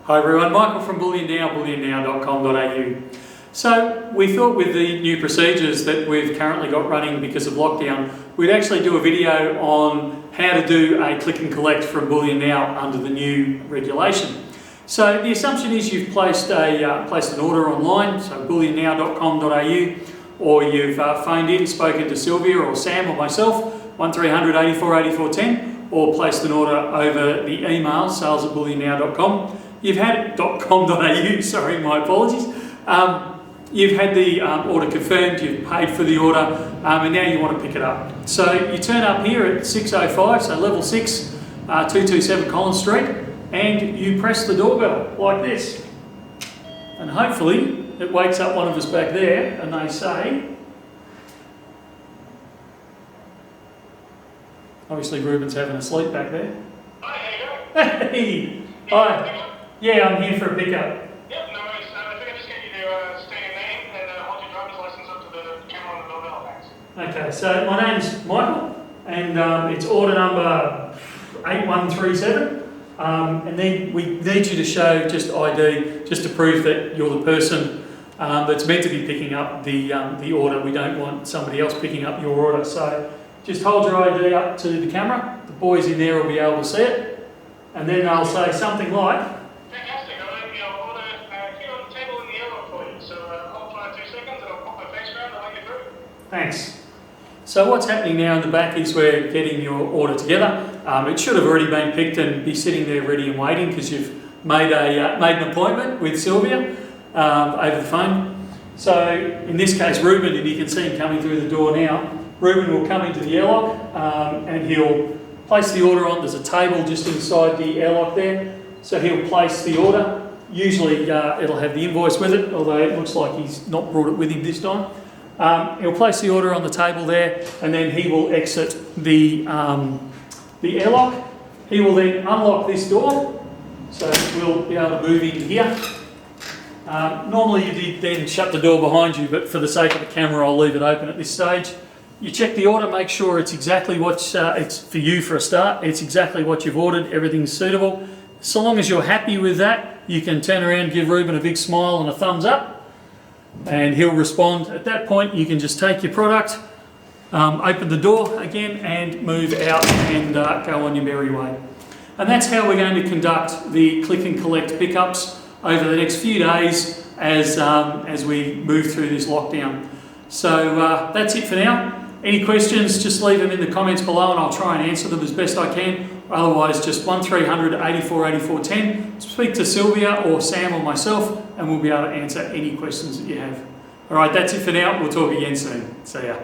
Hi everyone, Michael from Bullion Now, bullionnow.com.au. So we thought with the new procedures that we've currently got running because of lockdown, we'd actually do a video on how to do a click and collect from Bullion Now under the new regulation. So the assumption is you've placed an order online, so bullionnow.com.au, or you've phoned in, spoken to Sylvia or Sam or myself, 1300 84 84 10, or placed an order over the email, sales@bullionnow.com. You've had .com.au, sorry, my apologies. You've had the order confirmed, you've paid for the order, and now you want to pick it up. So you turn up here at 605, so level 6, 227 Collins Street, and you press the doorbell like this. And hopefully it wakes up one of us back there and they say, obviously Ruben's having a sleep back there. Hi, how you going? Hey! Hi. Yeah, I'm here for a pickup. Yep, no worries. I think I just get you to state your name and hold your driver's license up to the camera on the doorbell, thanks. Okay, so my name's Michael, and it's order number 8137. And then we need you to show just ID, just to prove that you're the person that's meant to be picking up the order. We don't want somebody else picking up your order. So just hold your ID up to the camera. The boys in there will be able to see it. And then they'll say something like, Fantastic. I'll let you order here on the table in the yellow for you. So hold for 2 seconds and I'll pop my face around and I'll let you through. thanks. So what's happening now in the back is we're getting your order together. It should have already been picked and be sitting there ready and waiting because you've made an appointment with Sylvia over the phone. So in this case, Ruben, and you can see him coming through the door now, Ruben will come into the airlock and he'll place the order on. There's a table just inside the airlock there. So he'll place the order. Usually it'll have the invoice with it, although it looks like he's not brought it with him this time. He'll place the order on the table there, and then he will exit the airlock. He will then unlock this door, so we'll be able to move in here. Normally you then shut the door behind you, but for the sake of the camera I'll leave it open at this stage. You check the order, make sure it's exactly what it's for you for a start. It's exactly what you've ordered, everything's suitable. So long as you're happy with that, you can turn around, give Ruben a big smile and a thumbs up, and he'll respond. At that point, you can just take your product, open the door again, and move out and go on your merry way. And that's how we're going to conduct the click and collect pickups over the next few days as we move through this lockdown. So that's it for now. Any questions, just leave them in the comments below and I'll try and answer them as best I can. Otherwise, just 1300 84 84 10. Speak to Sylvia or Sam or myself and we'll be able to answer any questions that you have. All right, that's it for now. We'll talk again soon. See ya.